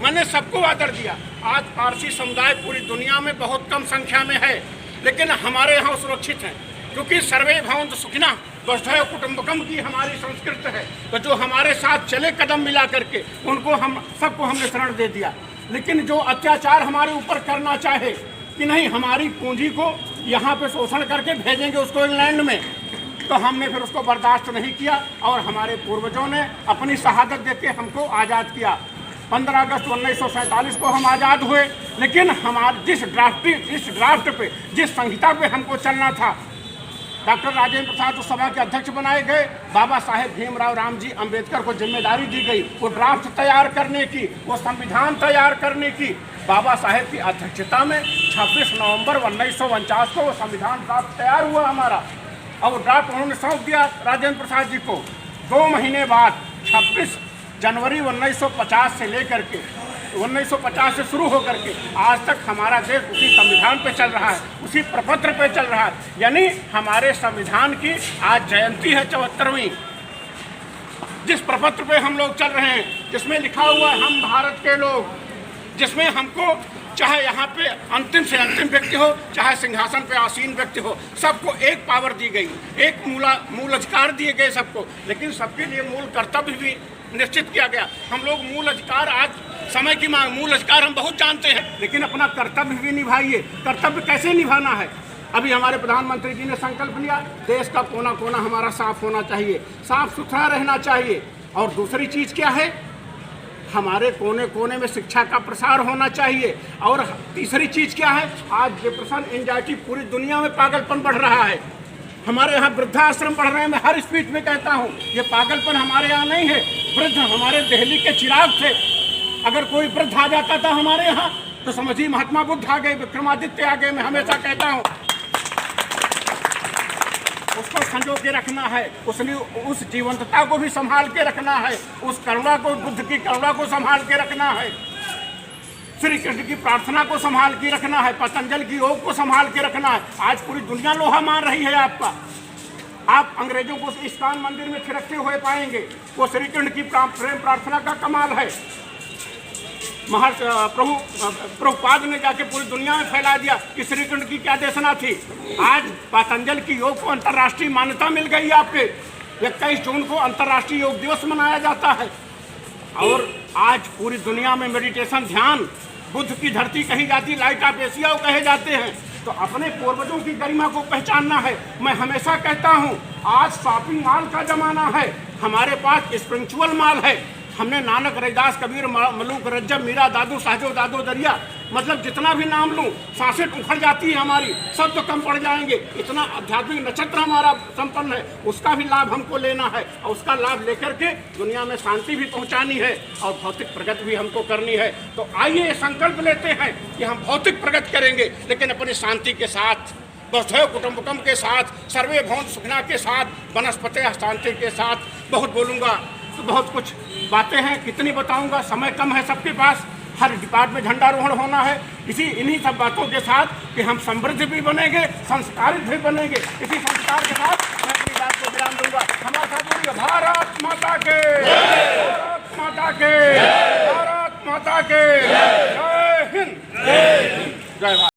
मैंने सबको आदर दिया। आज पारसी समुदाय पूरी दुनिया में बहुत कम संख्या में है, लेकिन हमारे यहाँ सुरक्षित हैं, क्योंकि सर्वे भवन्तु सुखिनः वसुधैव कुटुम्बकम की हमारी संस्कृत है। तो जो हमारे साथ चले कदम मिला करके, उनको हम सबको हमने शरण दे दिया। लेकिन जो अत्याचार हमारे ऊपर करना चाहे कि नहीं हमारी पूंजी को यहाँ पे शोषण करके भेजेंगे उसको इंग्लैंड में, तो हमने फिर उसको बर्दाश्त नहीं किया और हमारे पूर्वजों ने अपनी शहादत देके हमको आज़ाद किया। 15 अगस्त 1947 को हम आज़ाद हुए, लेकिन हमारे जिस ड्राफ्ट पे, जिस संहिता पे हमको चलना था, डॉक्टर राजेंद्र प्रसाद उस सभा के अध्यक्ष बनाए गए, बाबा साहेब भीमराव रामजी अम्बेडकर को जिम्मेदारी दी गई वो ड्राफ्ट तैयार करने की, वो संविधान तैयार करने की। बाबा साहेब की अध्यक्षता में 26 नवंबर 1949 को वो संविधान ड्राफ्ट तैयार हुआ हमारा, और वो ड्राफ्ट उन्होंने सौंप दिया राजेंद्र प्रसाद जी को। 2 महीने बाद 26 जनवरी 1950 से लेकर के 1950 से शुरू होकर के आज तक हमारा देश उसी संविधान पे चल रहा है, उसी प्रपत्र पे चल रहा है। यानी हमारे संविधान की आज जयंती है 74वीं। जिस प्रपत्र पे हम लोग चल रहे हैं, जिसमें लिखा हुआ है हम भारत के लोग, जिसमें हमको चाहे यहाँ पे अंतिम से अंतिम व्यक्ति हो, चाहे सिंहासन पे आसीन व्यक्ति हो, सबको एक पावर दी गई, एक मूल अधिकार दिए गए सबको, लेकिन सबके लिए मूल कर्तव्य भी निश्चित किया गया। हम लोग मूल अधिकार, आज समय की मांग, मूल अधिकार हम बहुत जानते हैं, लेकिन अपना कर्तव्य भी निभाइए। कर्तव्य कैसे निभाना है? अभी हमारे प्रधानमंत्री जी ने संकल्प लिया, देश का कोना कोना हमारा साफ होना चाहिए, साफ सुथरा रहना चाहिए। और दूसरी चीज़ क्या है? हमारे कोने कोने में शिक्षा का प्रसार होना चाहिए। और तीसरी चीज़ क्या है? आज डिप्रेशन, एंजाइटी पूरी दुनिया में पागलपन बढ़ रहा है। हमारे यहाँ वृद्धाश्रम बढ़ रहे हैं। मैं हर स्पीच में कहता हूँ ये पागलपन हमारे यहाँ नहीं है। वृद्ध हमारे दिल्ली के चिराग थे। अगर कोई वृद्ध आ जाता था हमारे यहाँ तो समझिए महात्मा बुद्ध आ गए, विक्रमादित्य आ गए। मैं हमेशा कहता हूँ उसको संजो के रखना है, उस जीवंतता को भी संभाल के रखना है, उस करुणा को, बुद्ध की करुणा को संभाल के रखना है, श्री कृष्ण की प्रार्थना को संभाल के रखना है, पतंजलि की योग को संभाल के रखना है। आज पूरी दुनिया लोहा मान रही है आपका। आप अंग्रेजों को इस्कॉन मंदिर में थिरकते हुए पाएंगे। वो श्री कृष्ण की प्रेम प्रार्थना का कमाल है। प्रभुपाद ने जाके पूरी दुनिया में फैला दिया कि श्री कृष्ण की क्या देशना थी। आज पतंजलि की योग को अंतर्राष्ट्रीय मान्यता मिल गई। आपके 21 जून को अंतर्राष्ट्रीय योग दिवस मनाया जाता है। और आज पूरी दुनिया में मेडिटेशन, ध्यान, बुद्ध की धरती कही जाती, लाइट ऑफ एशिया कहे जाते हैं। तो अपने पूर्वजों की गरिमा को पहचानना है। मैं हमेशा कहता हूँ आज शॉपिंग मॉल का जमाना है, हमारे पास स्पिरिचुअल मॉल है। हमने नानक, रैदास, कबीर, मलूक, रज्जब, मीरा, दादू, साजो, दादो, दरिया, मतलब जितना भी नाम लूँ सांसें उखड़ जाती है हमारी, सब तो कम पड़ जाएंगे। इतना आध्यात्मिक नक्षत्र हमारा संपन्न है, उसका भी लाभ हमको लेना है और उसका लाभ लेकर के दुनिया में शांति भी पहुंचानी है और भौतिक प्रगति भी हमको करनी है। तो आइए संकल्प लेते हैं कि हम भौतिक प्रगति करेंगे, लेकिन अपनी शांति के साथ, वसुधैव कुटुम्बकम के साथ, सर्वे भवन्तु सुखिनः के साथ, वनस्पतयः शान्ति के साथ। बहुत बोलूँगा तो बहुत कुछ बातें हैं, कितनी बताऊंगा, समय कम है सबके पास। हर डिपार्टमेंट झंडारोहण होना है। इन्हीं सब बातों के साथ कि हम समृद्ध भी बनेंगे, संस्कारित भी बनेंगे। इसी संस्कार के साथ मैं अपनी बात को विराम दूंगा। हमारे साथ बोलिए भारत माता के, भारत माता के, भारत माता के। जय हिंद, जय भारत।